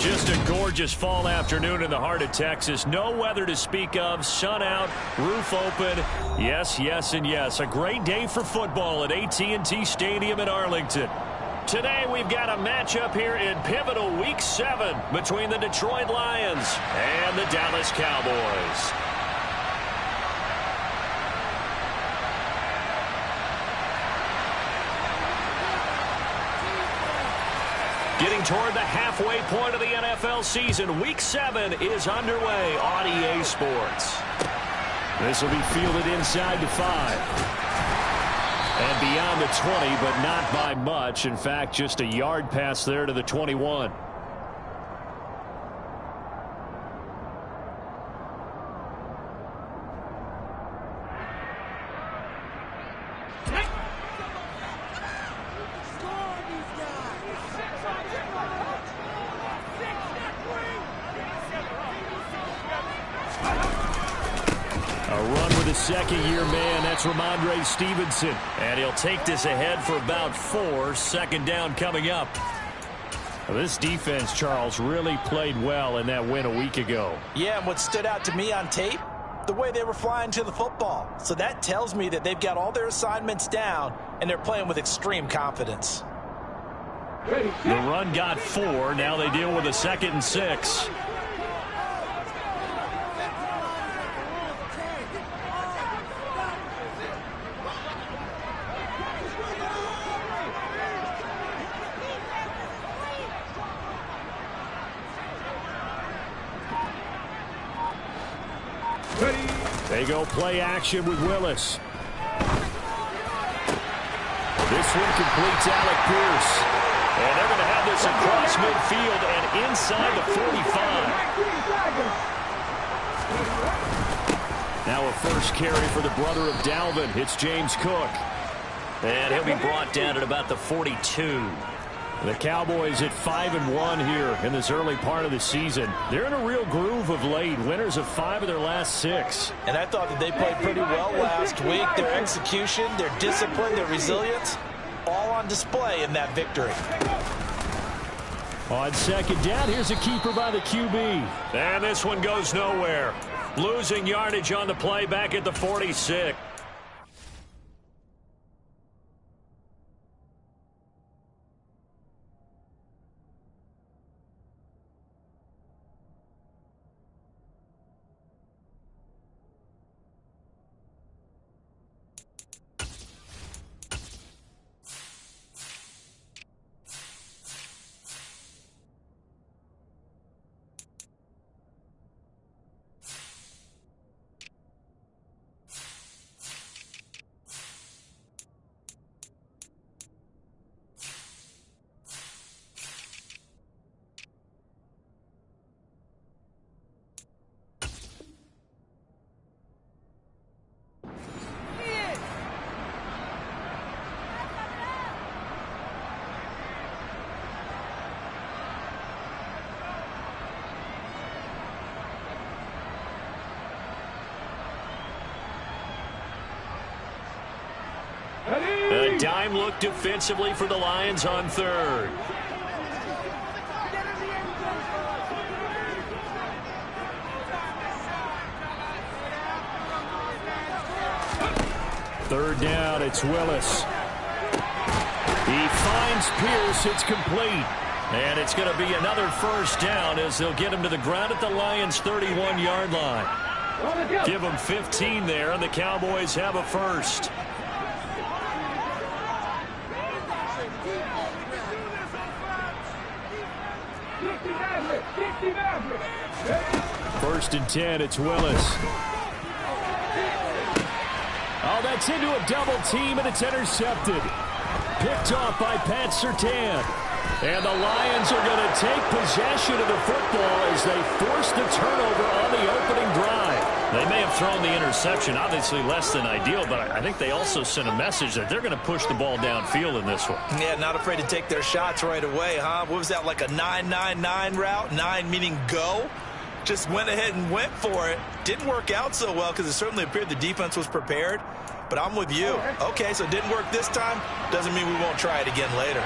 Just a gorgeous fall afternoon in the heart of Texas. No weather to speak of. Sun out, roof open. Yes, yes, and yes. A great day for football at AT&T Stadium in Arlington. Today we've got a matchup here in pivotal Week 7 between the Detroit Lions and the Dallas Cowboys. Getting toward the halfway point of the NFL season, Week 7 is underway on EA Sports. This will be fielded inside the 5. And beyond the 20, but not by much. In fact, just a yard pass there to the 21. Second-year man, that's Ramondre Stevenson. And he'll take this ahead for about 4. Second down coming up. Well, this defense, Charles, really played well in that win a week ago. Yeah, and what stood out to me on tape, the way they were flying to the football. So that tells me that they've got all their assignments down, and they're playing with extreme confidence. The run got 4. Now they deal with a 2nd and 6. They go play action with Willis. This one completes Alec Pierce. And they're going to have this across midfield and inside the 45. Now a first carry for the brother of Dalvin. It's James Cook. And he'll be brought down at about the 42. The Cowboys at 5-1 here in this early part of the season. They're in a real groove of late. Winners of 5 of their last 6. And I thought that they played pretty well last week. Their execution, their discipline, their resilience, all on display in that victory. On second down, here's a keeper by the QB. And this one goes nowhere. Losing yardage on the play back at the 46. A dime look defensively for the Lions on 3rd. Third down, it's Willis. He finds Pierce. It's complete. And it's going to be another first down as they'll get him to the ground at the Lions' 31-yard line. Give them 15 there, and the Cowboys have a first. First and 10, it's Willis. Oh, that's into a double team, and it's intercepted. Picked off by Pat Surtain. And the Lions are going to take possession of the football as they force the turnover on the opening drive. They may have thrown the interception, obviously less than ideal, but I think they also sent a message that they're going to push the ball downfield in this one. Yeah, not afraid to take their shots right away, huh? What was that, like a 9-9-9 route? 9 meaning go? Just went ahead and went for it. Didn't work out so well because it certainly appeared the defense was prepared. But I'm with you. Okay, so it didn't work this time. Doesn't mean we won't try it again later.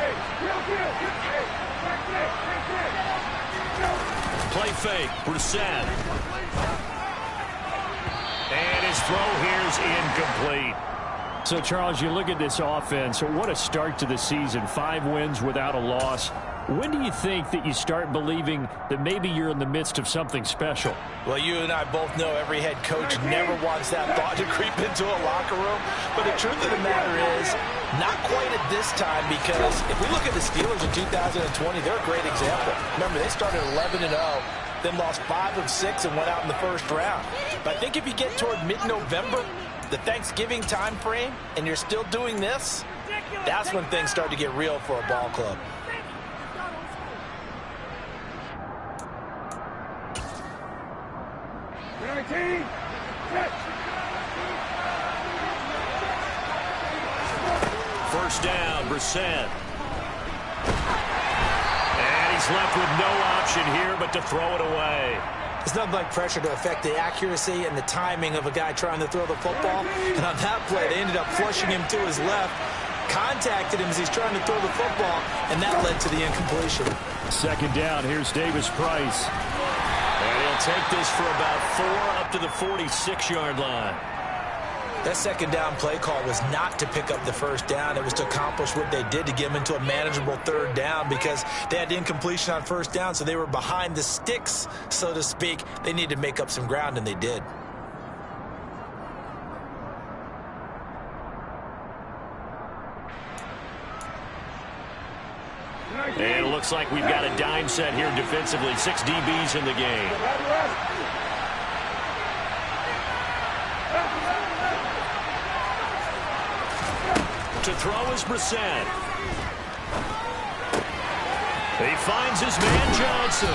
Play fake. Brissett. And his throw here is incomplete. So, Charles, you look at this offense. What a start to the season. 5 wins without a loss. When do you think that you start believing that maybe you're in the midst of something special? Well, you and I both know every head coach never wants that thought to creep into a locker room. But the truth of the matter is, not quite at this time, because if we look at the Steelers in 2020, they're a great example. Remember, they started 11-0, then lost 5 of 6 and went out in the first round. But I think if you get toward mid-November, the Thanksgiving time frame, and you're still doing this, that's when things start to get real for a ball club. First down, Brissett. And he's left with no option here but to throw it away. It's nothing like pressure to affect the accuracy and the timing of a guy trying to throw the football. And on that play, they ended up flushing him to his left, contacted him as he's trying to throw the football, and that led to the incompletion. Second down, here's Davis Price. And he'll take this for about 4 up to the 46-yard line. That second down play call was not to pick up the first down. It was to accomplish what they did to get them into a manageable third down, because they had incompletion on first down, so they were behind the sticks, so to speak. They needed to make up some ground, and they did. And it looks like we've got a dime set here defensively. 6 DBs in the game. To throw is Brissett. He finds his man Johnson.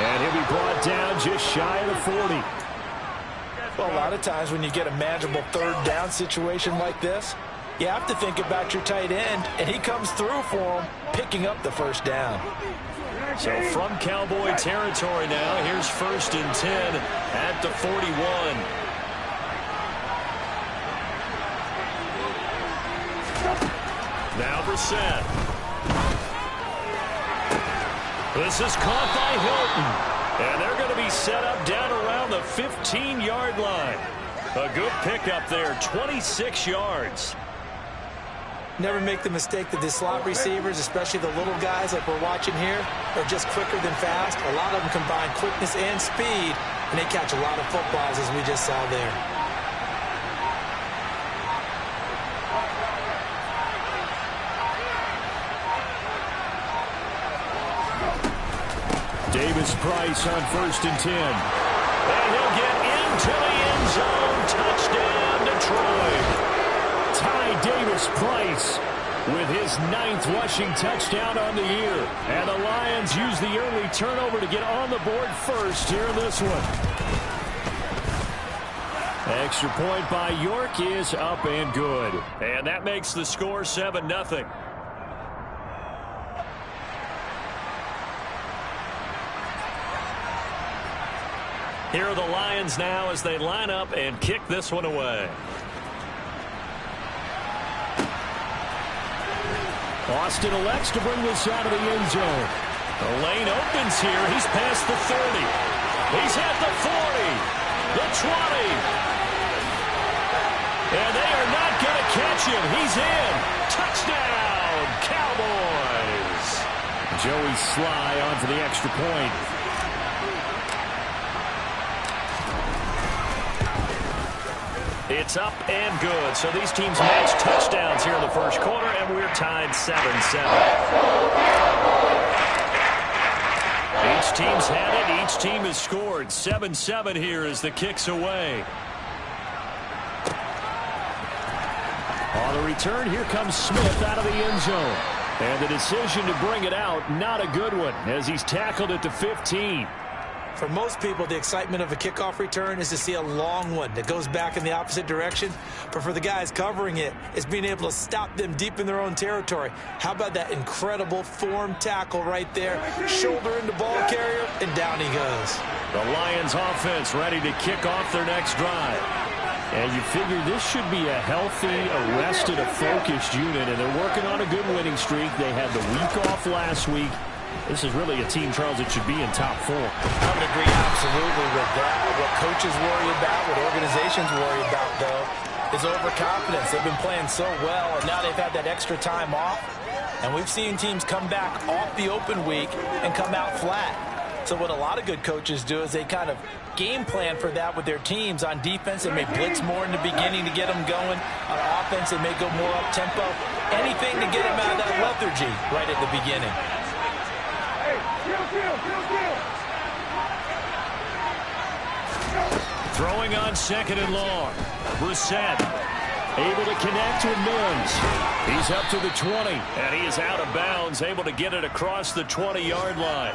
And he'll be brought down just shy of the 40. Well, a lot of times when you get a manageable third down situation like this, you have to think about your tight end, and he comes through for him, picking up the first down. So from Cowboy territory now, here's 1st and 10 at the 41. Now Brissett. This is caught by Hilton. And they're going to be set up down around the 15-yard line. A good pickup there, 26 yards. Never make the mistake that the slot receivers, especially the little guys like we're watching here, are just quicker than fast. A lot of them combine quickness and speed, and they catch a lot of footballs, as we just saw there. Davis Price on 1st and 10. And he'll get into the end zone. Touchdown, Detroit. Ty Davis Price with his 9th rushing touchdown on the year. And the Lions use the early turnover to get on the board first here in this one. Extra point by York is up and good. And that makes the score 7-0. Here are the Lions now as they line up and kick this one away. Austin elects to bring this out of the end zone. The lane opens here. He's past the 30. He's at the 40. The 20. And they are not going to catch him. He's in. Touchdown, Cowboys. Joey Sly on for the extra point. It's up and good. So these teams match touchdowns here in the first quarter, and we're tied 7-7. Each team's had it. Each team has scored. 7-7 here as the kick's away. On the return, here comes Smith out of the end zone. And the decision to bring it out, not a good one, as he's tackled at the 15. For most people, the excitement of a kickoff return is to see a long one that goes back in the opposite direction. But for the guys covering it, it's being able to stop them deep in their own territory. How about that incredible form tackle right there? Shoulder into ball carrier, and down he goes. The Lions offense ready to kick off their next drive. And you figure this should be a healthy, arrested, a focused unit, and they're working on a good winning streak. They had the week off last week. This is really a team, Charles, that should be in top 4. I would agree absolutely with that. What coaches worry about, what organizations worry about, though, is overconfidence. They've been playing so well, and now they've had that extra time off. And we've seen teams come back off the open week and come out flat. So what a lot of good coaches do is they kind of game plan for that with their teams. On defense, they may blitz more in the beginning to get them going. On offense, they may go more up-tempo. Anything to get them out of that lethargy right at the beginning. Throwing on 2nd and long. Brissett able to connect with Mims. He's up to the 20, and he is out of bounds, able to get it across the 20-yard line.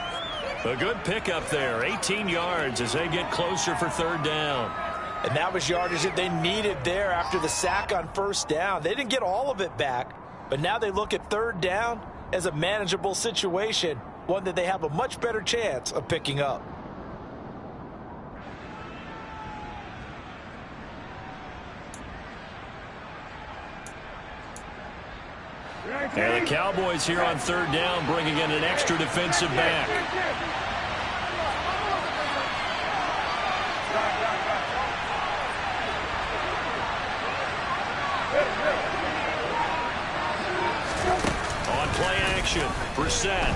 A good pickup there, 18 yards as they get closer for 3rd down. And that was yardage that they needed there after the sack on 1st down. They didn't get all of it back, but now they look at 3rd down as a manageable situation, one that they have a much better chance of picking up. And the Cowboys here on 3rd down bringing in an extra defensive back. On play action, Brissett.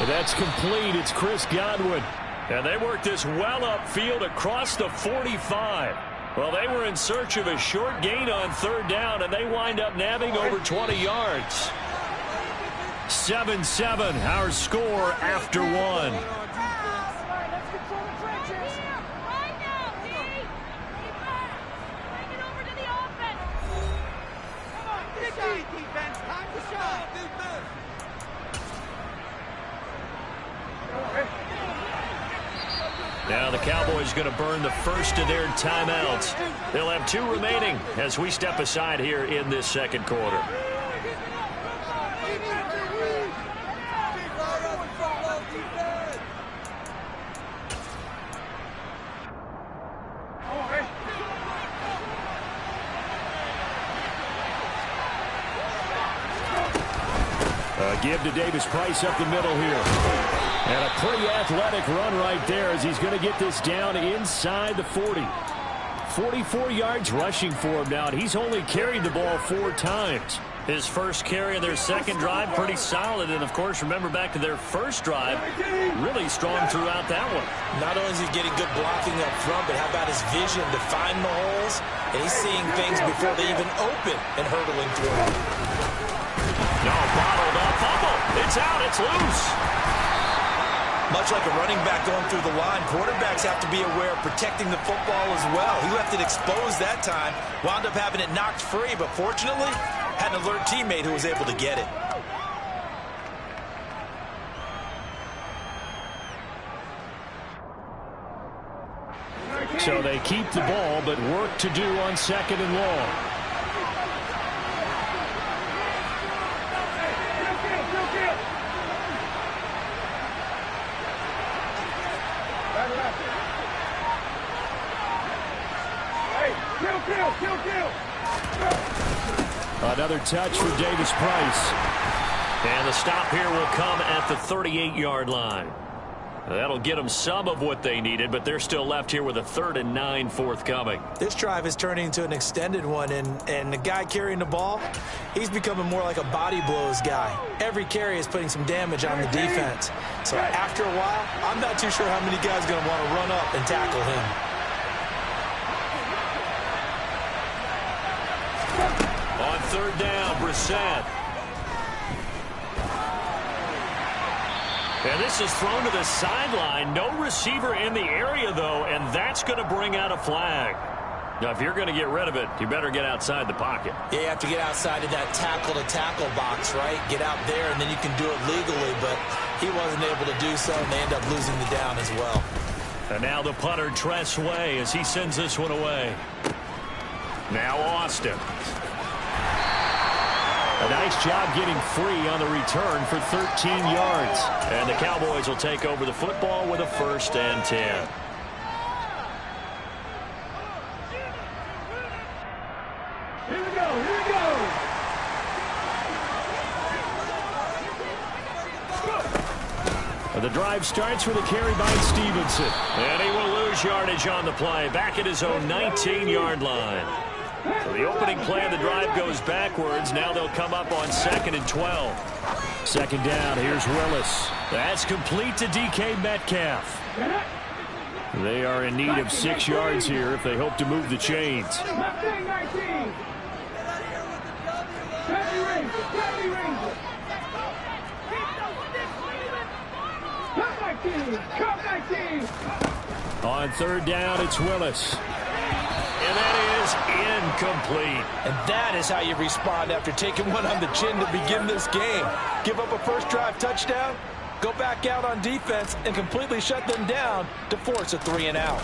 And that's complete. It's Chris Godwin. And they work this well upfield across the 45. Well, they were in search of a short gain on 3rd down, and they wind up nabbing over 20 yards. 7-7, our score after 1. Now the Cowboys going to burn the first of their timeouts. They'll have 2 remaining as we step aside here in this 2nd quarter. Give to Davis Price up the middle here. And a pretty athletic run right there as he's going to get this down inside the 40. 44 yards rushing for him now, and he's only carried the ball 4 times. His first carry of their 2nd drive, pretty solid. And, of course, remember back to their 1st drive, really strong throughout that one. Not only is he getting good blocking up front, but how about his vision to find the holes? And he's seeing things before they even open and hurdling through them. No, bottled up, fumble. It's out, it's loose. Much like a running back going through the line, quarterbacks have to be aware of protecting the football as well. He left it exposed that time, wound up having it knocked free, but fortunately, had an alert teammate who was able to get it. So they keep the ball, but work to do on 2nd and long. Another touch for Davis Price. And the stop here will come at the 38-yard line. That'll get them some of what they needed, but they're still left here with a 3rd and 9 forthcoming. This drive is turning into an extended one, and the guy carrying the ball, he's becoming more like a body blows guy. Every carry is putting some damage on the defense. So after a while, I'm not too sure how many guys are going to want to run up and tackle him. On 3rd down, Brissett. And this is thrown to the sideline. No receiver in the area, though, and that's going to bring out a flag. Now, if you're going to get rid of it, you better get outside the pocket. Yeah, you have to get outside of that tackle-to-tackle box, right? Get out there, and then you can do it legally, but he wasn't able to do so, and they end up losing the down as well. And now the punter, Tress Way, as he sends this one away. Now Austin. A nice job getting free on the return for 13 yards. And the Cowboys will take over the football with a 1st and 10. Here we go, here we go. The drive starts with a carry by Stevenson. And he will lose yardage on the play, back at his own 19-yard line. So the opening play of the drive goes backwards. Now they'll come up on 2nd and 12. Second down, here's Willis. That's complete to DK Metcalf. They are in need of 6 yards here if they hope to move the chains. On 3rd down, it's Willis. And that is incomplete. And that is how you respond after taking one on the chin to begin this game. Give up a first drive touchdown, go back out on defense, and completely shut them down to force a 3-and-out.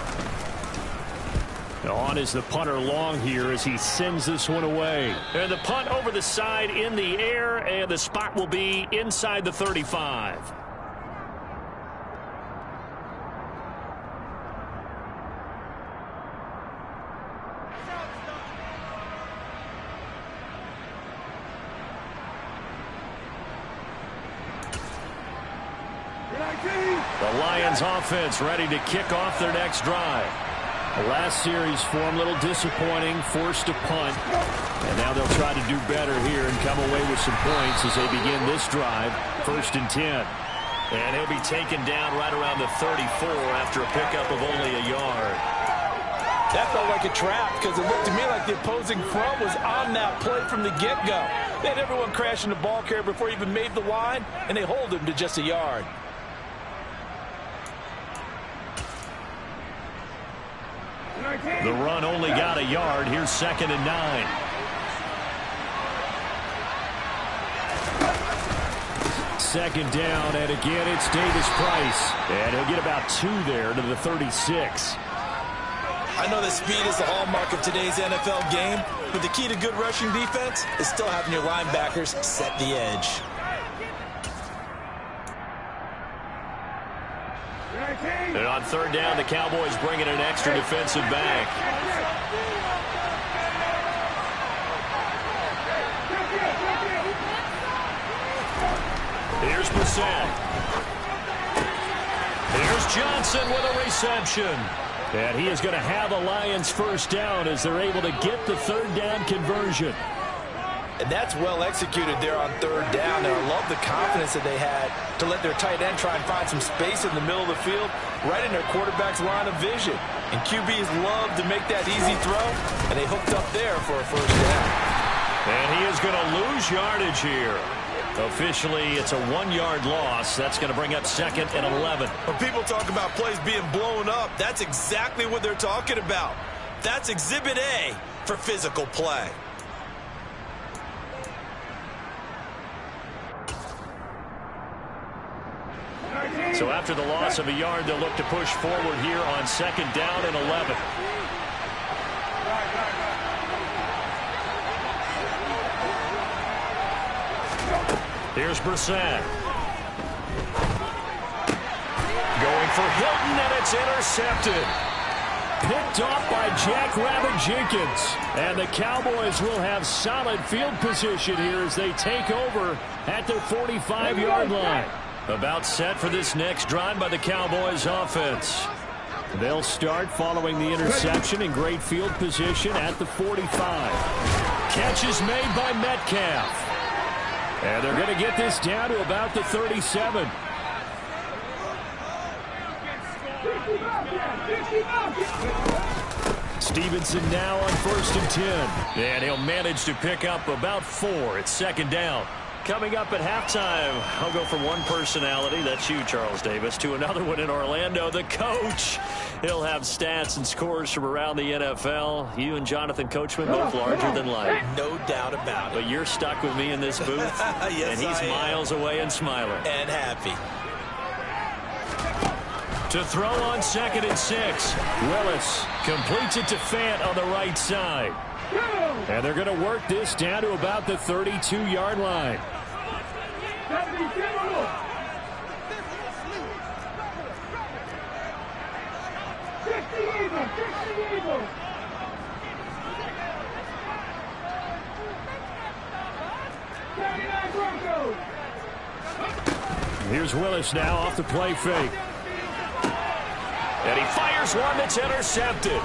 On is the punter Long here as he sends this one away. And the punt over the side in the air, and the spot will be inside the 35. The Lions offense ready to kick off their next drive. The last series for them, a little disappointing, forced to punt. And now they'll try to do better here and come away with some points as they begin this drive. 1st and 10. And he'll be taken down right around the 34 after a pickup of only a yard. That felt like a trap because it looked to me like the opposing front was on that play from the get-go. They had everyone crashing the ball carrier before he even made the line, and they hold him to just a yard. The run only got a yard. Here's 2nd and 9. Second down, and again it's Davis Price. And he'll get about 2 there to the 36. I know that speed is the hallmark of today's NFL game, but the key to good rushing defense is still having your linebackers set the edge. And on 3rd down, the Cowboys bring in an extra defensive back. Here's Brissett. Here's Johnson with a reception. And he is going to have a Lions first down as they're able to get the 3rd down conversion. And that's well executed there on 3rd down. And I love the confidence that they had to let their tight end try and find some space in the middle of the field, right in their quarterback's line of vision. And QBs love to make that easy throw, and they hooked up there for a first down. And he is going to lose yardage here. Officially, it's a 1-yard loss. That's going to bring up 2nd and 11. When people talk about plays being blown up, that's exactly what they're talking about. That's Exhibit A for physical play. So after the loss of a yard, they'll look to push forward here on 2nd down and 11. Here's Brissett. Going for Hilton, and it's intercepted. Picked off by Jackrabbit Jenkins. And the Cowboys will have solid field position here as they take over at their 45-yard line. About set for this next drive by the Cowboys offense. They'll start following the interception in great field position at the 45. Catch is made by Metcalf. And they're going to get this down to about the 37. Stevenson now on 1st and 10. And he'll manage to pick up about 4. It's 2nd down. Coming up at halftime, I'll go from one personality, that's you, Charles Davis, to another one in Orlando, the coach. He'll have stats and scores from around the NFL. You and Jonathan Coachman, both larger than life. No doubt about it. But you're stuck with me in this booth, yes, and he's miles away and smiling. And happy. To throw on 2nd and 6. Willis completes it to Fant on the right side. And they're going to work this down to about the 32-yard line. Here's Willis now off the play fake. And he fires one that's intercepted.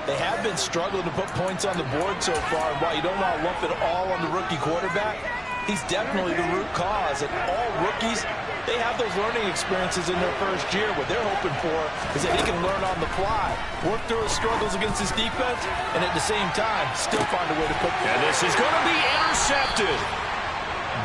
They have been struggling to put points on the board so far. While you don't want to lump it all on the rookie quarterback, he's definitely the root cause. And all rookies, they have those learning experiences in their first year. What they're hoping for is that he can learn on the fly, work through his struggles against his defense, and at the same time, still find a way to put. And this is going to be intercepted.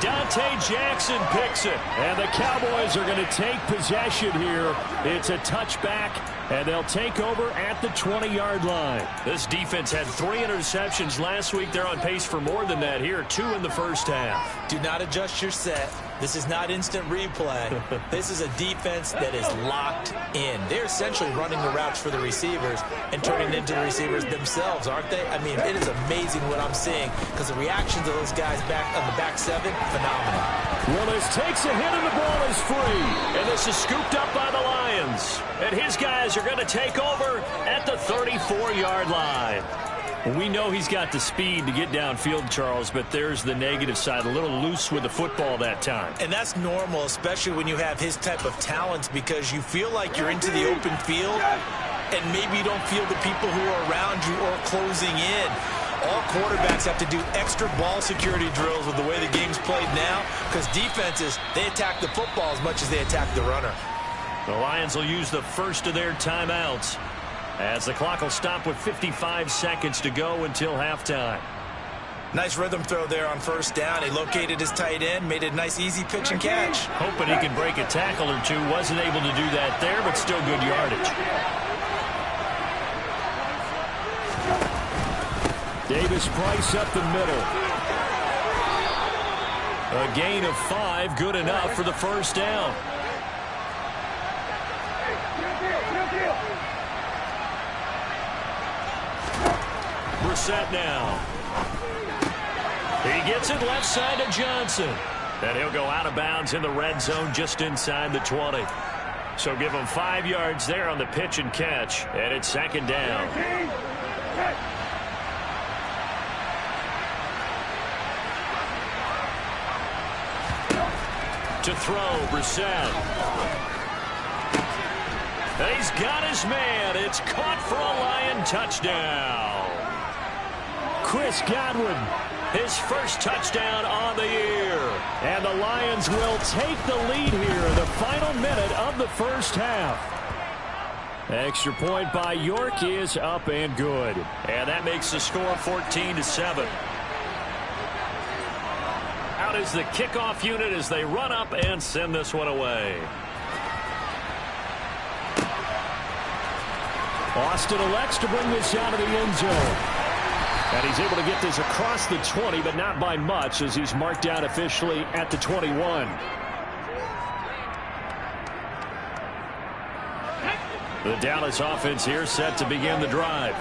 Dante Jackson picks it. And the Cowboys are going to take possession here. It's a touchback, and they'll take over at the 20-yard line. This defense had 3 interceptions last week. They're on pace for more than that here. 2 in the first half. Do not adjust your set. This is not instant replay. This is a defense that is locked in. They're essentially running the routes for the receivers and turning into the receivers themselves, aren't they? I mean, it is amazing what I'm seeing because the reactions of those guys back on the back 7, phenomenal. Willis takes a hit and the ball is free. And this is scooped up by the Lions. And his guys are going to take over at the 34-yard line. We know he's got the speed to get downfield, Charles, but there's the negative side. A little loose with the football that time. And that's normal, especially when you have his type of talents, because you feel like you're into the open field, and maybe you don't feel the people who are around you or closing in. All quarterbacks have to do extra ball security drills with the way the game's played now, because defenses, they attack the football as much as they attack the runner. The Lions will use the first of their timeouts, as the clock will stop with 55 seconds to go until halftime. Nice rhythm throw there on first down. He located his tight end, made a nice easy pitch and catch. Hoping he can break a tackle or two. Wasn't able to do that there, but still good yardage. Davis Price up the middle. A gain of 5, good enough for the first down. Brissett now. He gets it left side to Johnson. And he'll go out of bounds in the red zone just inside the 20. So give him 5 yards there on the pitch and catch. And it's second down. To throw, Brissett. And he's got his man. It's caught for a Lion touchdown. Chris Godwin, his first touchdown on the year. And the Lions will take the lead here in the final minute of the first half. Extra point by York is up and good. And that makes the score 14-7. Out is the kickoff unit as they run up and send this one away. Austin elects to bring this out of the end zone. And he's able to get this across the 20, but not by much, as he's marked out officially at the 21. The Dallas offense here set to begin the drive.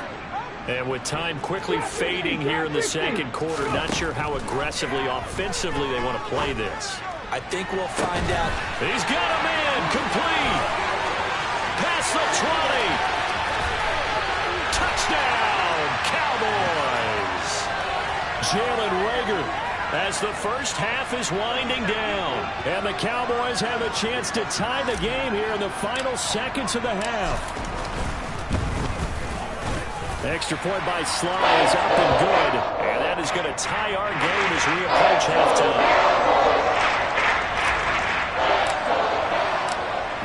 And with time quickly fading here in the second quarter, not sure how aggressively, offensively they want to play this. I think we'll find out. He's got a man complete. Past the 20. Touchdown, Cowboys. Jalen Reagor as the first half is winding down. And the Cowboys have a chance to tie the game here in the final seconds of the half. Extra point by Sly is up and good. And that is going to tie our game as we approach halftime.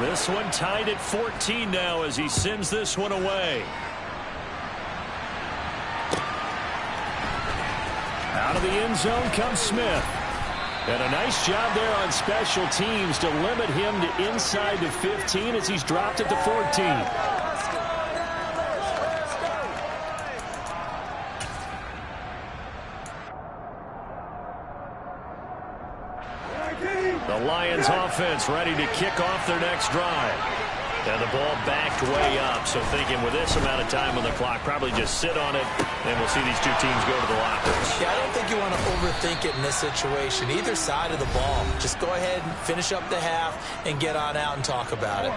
This one tied at 14 now as he sends this one away. Out of the end zone comes Smith. And a nice job there on special teams to limit him to inside the 15 as he's dropped at the 14. The Lions offense ready to kick off their next drive. And the ball backed way up. So thinking with this amount of time on the clock, probably just sit on it, and we'll see these two teams go to the lockers. Yeah, I don't think you want to overthink it in this situation. Either side of the ball. Just go ahead and finish up the half and get on out and talk about it.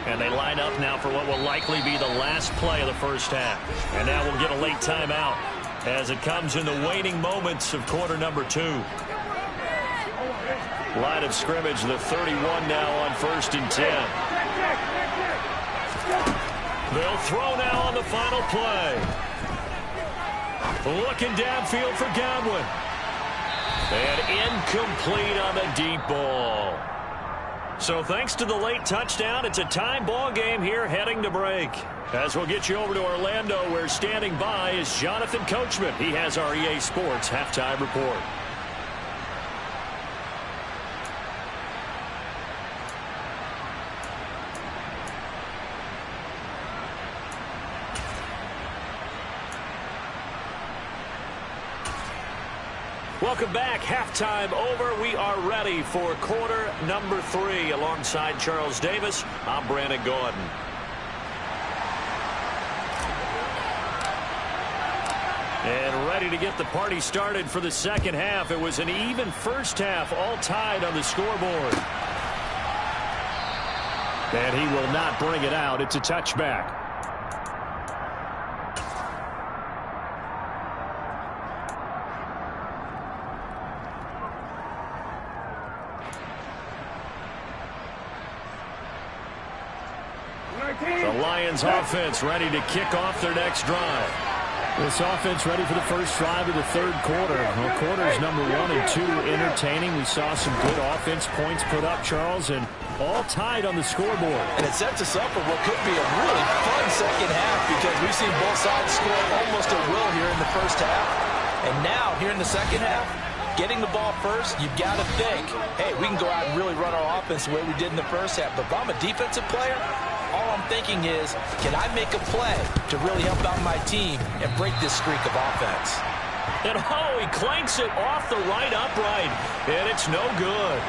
And they line up now for what will likely be the last play of the first half. And now we'll get a late timeout as it comes in the waning moments of quarter number 2. Line of scrimmage, the 31 now on 1st and 10. They'll throw now on the final play. Looking downfield for Godwin. And incomplete on the deep ball. So thanks to the late touchdown, it's a tie ball game here heading to break. As we'll get you over to Orlando, where standing by is Jonathan Coachman. He has our EA Sports halftime report. Welcome back. Halftime over. We are ready for quarter number 3. Alongside Charles Davis, I'm Brandon Gordon. And ready to get the party started for the second half. It was an even first half, all tied on the scoreboard. And he will not bring it out. It's a touchback. The Lions offense ready to kick off their next drive. This offense ready for the first drive of the third quarter. Well, quarters number 1 and 2 entertaining. We saw some good offense points put up, Charles, and all tied on the scoreboard. And it sets us up for what could be a really fun second half, because we've seen both sides score almost at will here in the first half. And now, here in the second half, getting the ball first, you've got to think, hey, we can go out and really run our offense the way we did in the first half. But if I'm a defensive player, all I'm thinking is, can I make a play to really help out my team and break this streak of offense? And he clanks it off the right upright, and it's no good.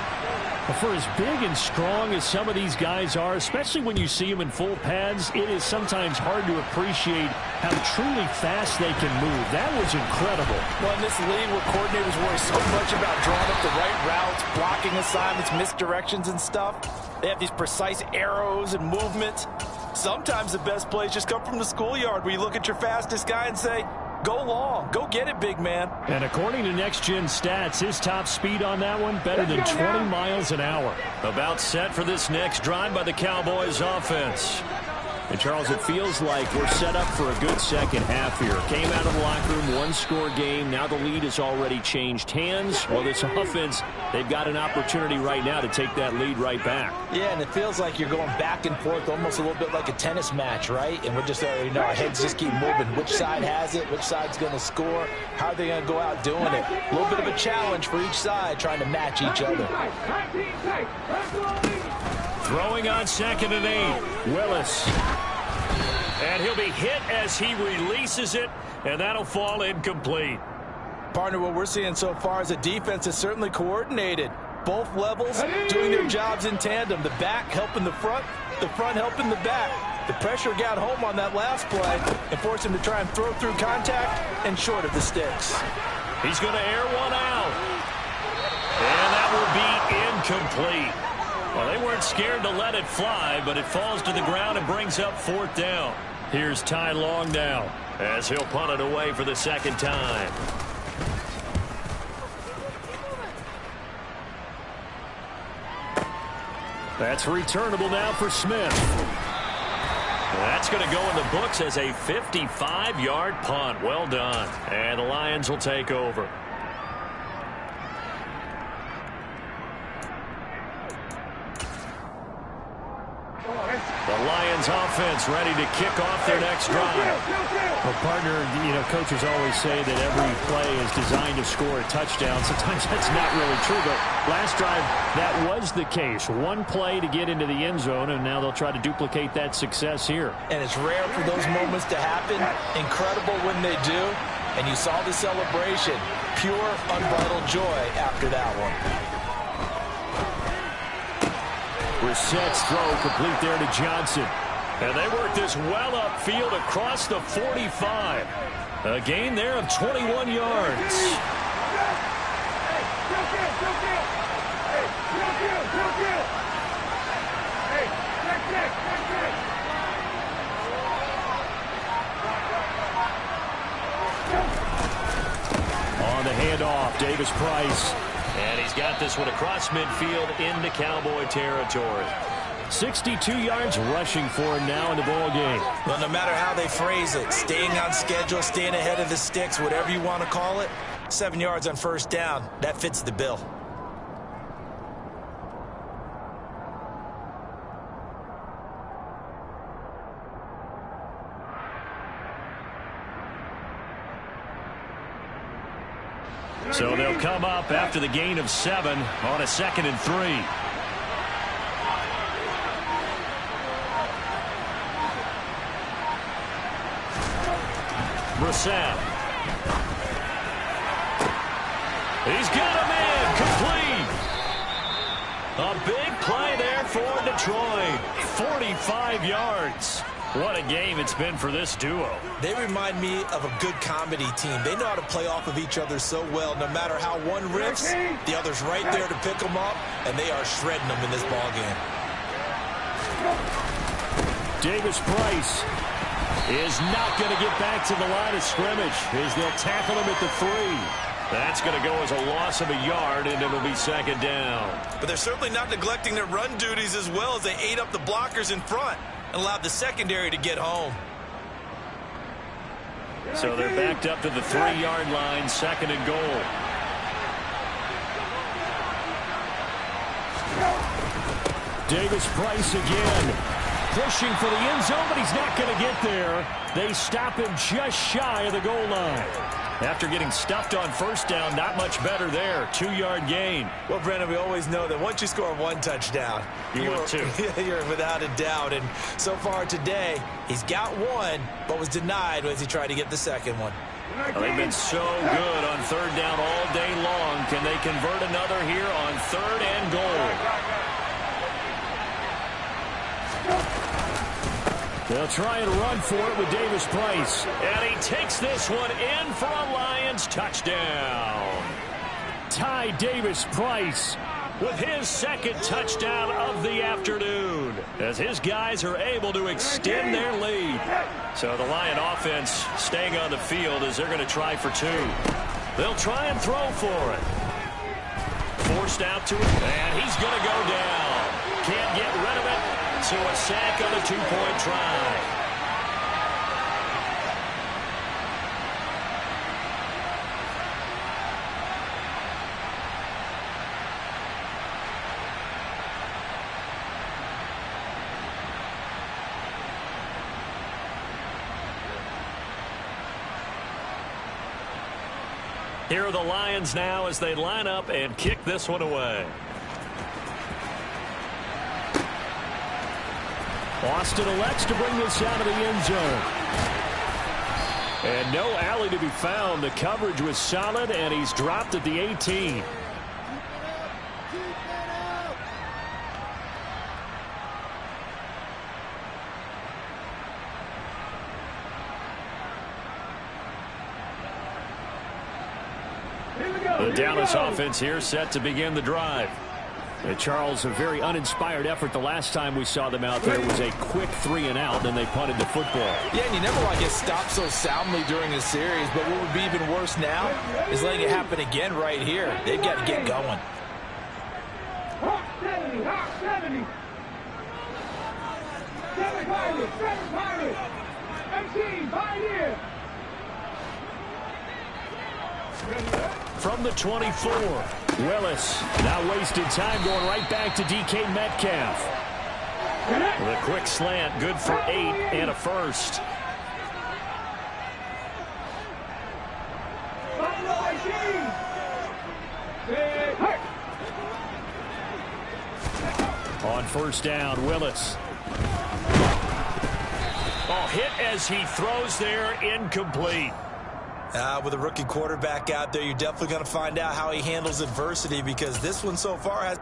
For as big and strong as some of these guys are, especially when you see them in full pads, it is sometimes hard to appreciate how truly fast they can move. That was incredible. Well, in this league where coordinators worry so much about drawing up the right routes, blocking assignments, misdirections and stuff, they have these precise arrows and movements. Sometimes the best plays just come from the schoolyard, where you look at your fastest guy and say, go long. Go get it, big man. And according to Next Gen Stats, his top speed on that one, better than 20 miles an hour. About set for this next drive by the Cowboys offense. And, Charles, it feels like we're set up for a good second half here. Came out of the locker room, one-score game. Now the lead has already changed hands. Well, this offense, they've got an opportunity right now to take that lead right back. Yeah, and it feels like you're going back and forth, almost a little bit like a tennis match, right? And we're just already know our heads just keep moving. Which side has it? Which side's going to score? How are they going to go out doing it? A little bit of a challenge for each side, trying to match each other. Throwing on 2nd and 8. Willis. And he'll be hit as he releases it, and that'll fall incomplete. Partner, what we're seeing so far is a defense is certainly coordinated. Both levels doing their jobs in tandem. The back helping the front helping the back. The pressure got home on that last play and forced him to try and throw through contact and short of the sticks. He's going to air one out. And that will be incomplete. Well, they weren't scared to let it fly, but it falls to the ground and brings up 4th down. Here's Ty Long now, as he'll punt it away for the second time. That's returnable now for Smith. That's going to go in the books as a 55-yard punt. Well done. And the Lions will take over. The Lions offense ready to kick off their next drive. Well, partner, coaches always say that every play is designed to score a touchdown. Sometimes that's not really true, but last drive, that was the case. One play to get into the end zone, and now they'll try to duplicate that success here. And it's rare for those moments to happen. Incredible when they do. And you saw the celebration. Pure, unbridled joy after that one. Brissett's throw complete there to Johnson. And they work this well upfield across the 45. A gain there of 21 yards. On the handoff, Davis Price. And he's got this one across midfield into Cowboy territory. 62 yards rushing for him now in the ball game. Well, no matter how they phrase it, staying on schedule, staying ahead of the sticks, whatever you want to call it, 7 yards on first down, that fits the bill. So they'll come up after the gain of 7 on a 2nd and 3. Brissett. He's got him in, complete. A big play there for Detroit. 45 yards. What a game it's been for this duo. They remind me of a good comedy team. They know how to play off of each other so well. No matter how one riffs, the other's right there to pick them up, and they are shredding them in this ball game. Davis Price is not going to get back to the line of scrimmage as they'll tackle him at the 3. That's going to go as a loss of a yard, and it'll be 2nd down. But they're certainly not neglecting their run duties as well as they ate up the blockers in front and allowed the secondary to get home. So they're backed up to the 3-yard line, 2nd and goal. Davis Price again. Pushing for the end zone, but he's not going to get there. They stop him just shy of the goal line. After getting stuffed on first down, not much better there. 2-yard gain. Well, Brennan, we always know that once you score 1 touchdown, you're 2. You're without a doubt. And so far today, he's got 1, but was denied as he tried to get the 2nd one. Well, they've been so good on 3rd down all day long. Can they convert another here on 3rd and goal? They'll try and run for it with Davis Price. And he takes this one in for a Lions touchdown. Ty Davis Price with his 2nd touchdown of the afternoon as his guys are able to extend their lead. So the Lion offense staying on the field as they're going to try for 2. They'll try and throw for it. Forced out to it, and he's going to go down. Can't get rid of it. So a sack on the 2-point try. Here are the Lions now as they line up and kick this one away. Austin elects to bring this out of the end zone. And no alley to be found. The coverage was solid, and he's dropped at the 18. The Dallas offense here set to begin the drive. Charles, a very uninspired effort the last time we saw them out there was a quick 3-and-out, then they punted the football. Yeah, and you never want to get stopped so soundly during a series, but what would be even worse now is letting it happen again right here. They've got to get going. Hawk 70, Hawk 70. 7 Pirates, 7 Pirates. 18, Pioneer. From the 24, Willis now wasted time going right back to DK Metcalf. The quick slant, good for 8 and a first. On first down, Willis. Oh, hit as he throws there, incomplete. With a rookie quarterback out there, you're definitely going to find out how he handles adversity because this one so far has...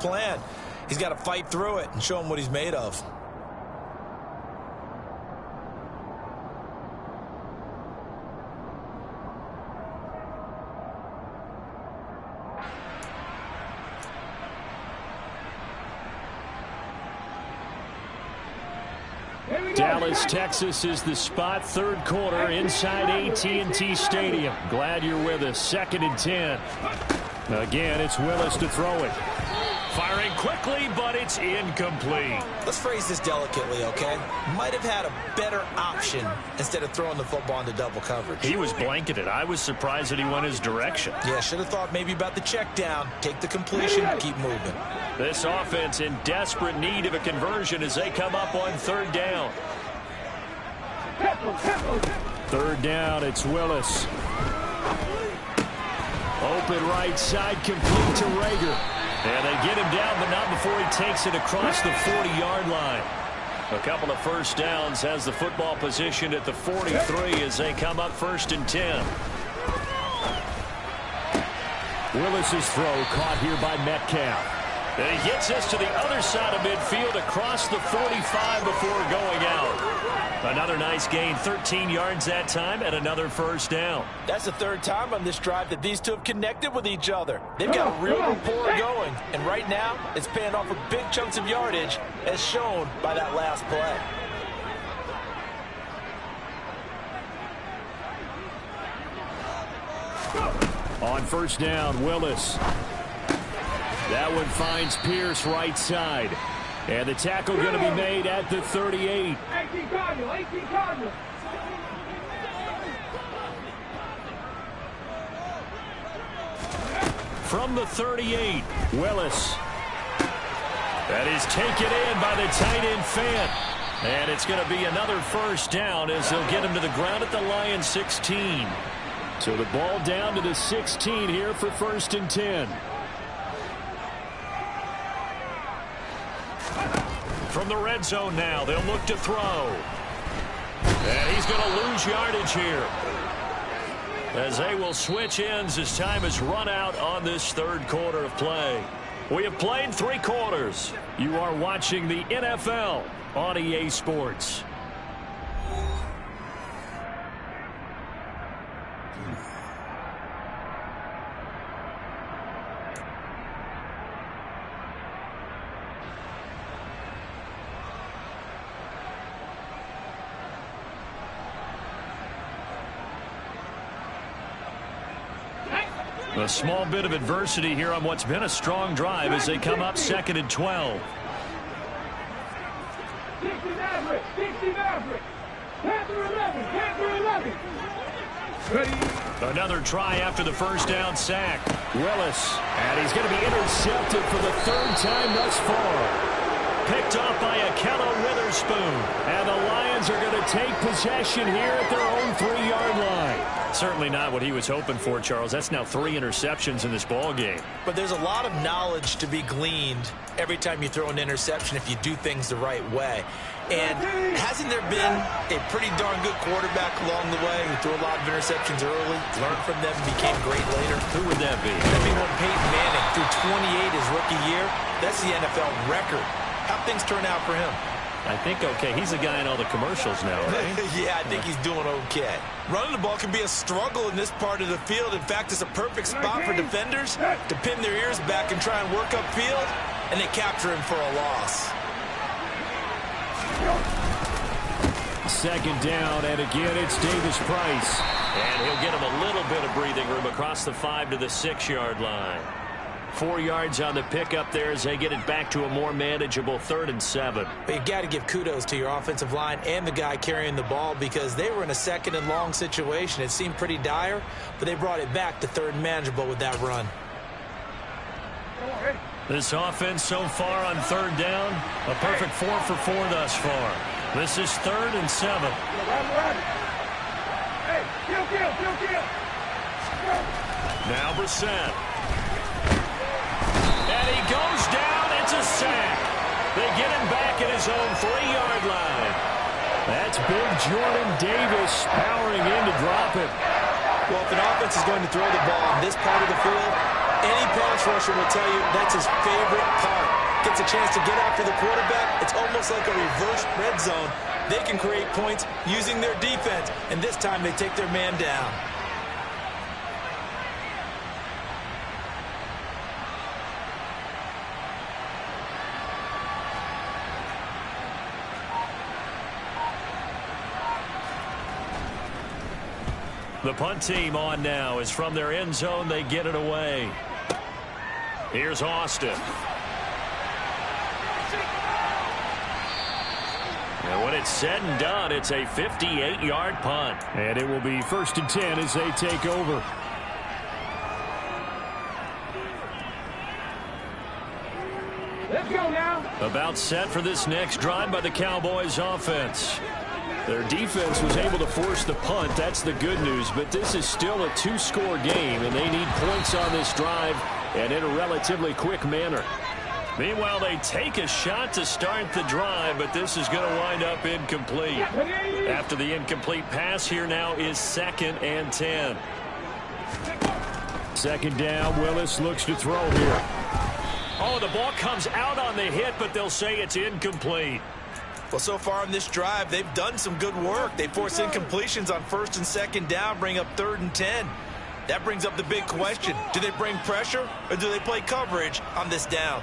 plan. He's got to fight through it and show him what he's made of. Dallas, Texas is the spot. Third quarter inside AT&T Stadium. Glad you're with us. 2nd and 10. Again, it's Willis to throw it. Firing quickly, but it's incomplete. Let's phrase this delicately, okay? Might have had a better option instead of throwing the football into double coverage. He was blanketed. I was surprised that he went his direction. Yeah, should have thought maybe about the check down. Take the completion, keep moving. This offense in desperate need of a conversion as they come up on 3rd down. 3rd down, it's Willis. Open right side, complete to Rager. And they get him down, but not before he takes it across the 40-yard line. A couple of first downs, has the football positioned at the 43 as they come up 1st and 10. Willis's throw caught here by Metcalf. And he gets us to the other side of midfield across the 45 before going out. Another nice gain, 13 yards that time, and another first down. That's the 3rd time on this drive that these two have connected with each other. They've got a real rapport going, and right now it's paying off with big chunks of yardage as shown by that last play. On 1st down, Willis. That one finds Pierce right side. And the tackle going to be made at the 38. 18 Cardinal, 18 Cardinal. From the 38, Willis. That is taken in by the tight end Fant. And it's going to be another first down as they'll get him to the ground at the Lions 16. So the ball down to the 16 here for 1st and 10. From the red zone now, they'll look to throw. And he's going to lose yardage here, as they will switch ends as time is run out on this 3rd quarter of play. We have played 3 quarters. You are watching the NFL on EA Sports. A small bit of adversity here on what's been a strong drive as they come up 2nd and 12. 60 Maverick, 60 Maverick. Panther 11, Panther 11. Ready. Another try after the first down sack. Willis, and he's going to be intercepted for the 3rd time thus far. Picked off by Akello Witherspoon. And the Lions are going to take possession here at their own 3-yard line. Certainly not what he was hoping for, Charles. That's now 3 interceptions in this ball game. But there's a lot of knowledge to be gleaned every time you throw an interception if you do things the right way. And hasn't there been a pretty darn good quarterback along the way who threw a lot of interceptions early, learned from them, and became great later? Who would that be? That'd be one Peyton Manning threw 28 his rookie year. That's the NFL record. How'd things turn out for him? I think okay. He's a guy in all the commercials now, right? Yeah, I think he's doing okay. Running the ball can be a struggle in this part of the field. In fact, it's a perfect spot for defenders to pin their ears back and try and work upfield, and they capture him for a loss. 2nd down, and again, it's Davis Price. And he'll get him a little bit of breathing room across the 5 to the 6-yard line. 4 yards on the pickup there as they get it back to a more manageable 3rd and 7. But you've got to give kudos to your offensive line and the guy carrying the ball because they were in a 2nd and long situation. It seemed pretty dire, but they brought it back to 3rd and manageable with that run. This offense so far on 3rd down, a perfect 4 for 4 thus far. This is 3rd and 7. Now Brissett. And he goes down. It's a sack. They get him back at his own 3-yard line. That's big Jordan Davis powering in to drop it. Well, if an offense is going to throw the ball on this part of the field, Any pass rusher will tell you that's his favorite part. Gets a chance to get after the quarterback. It's almost like a reverse red zone. They can create points using their defense, and this time they take their man down. The punt team on now is from their end zone. They get it away. Here's Austin. And when it's said and done, it's a 58-yard punt. And it will be 1st and 10 as they take over. Let's go now. About set for this next drive by the Cowboys offense. Their defense was able to force the punt. That's the good news. But this is still a 2-score game, and they need points on this drive and in a relatively quick manner. Meanwhile, they take a shot to start the drive, but this is going to wind up incomplete. After the incomplete pass, here now is 2nd and 10. 2nd down. Willis looks to throw here. Oh, the ball comes out on the hit, but they'll say it's incomplete. Well, so far in this drive, they've done some good work. They force incompletions on 1st and 2nd down, bring up 3rd and 10. That brings up the big question. Do they bring pressure or do they play coverage on this down?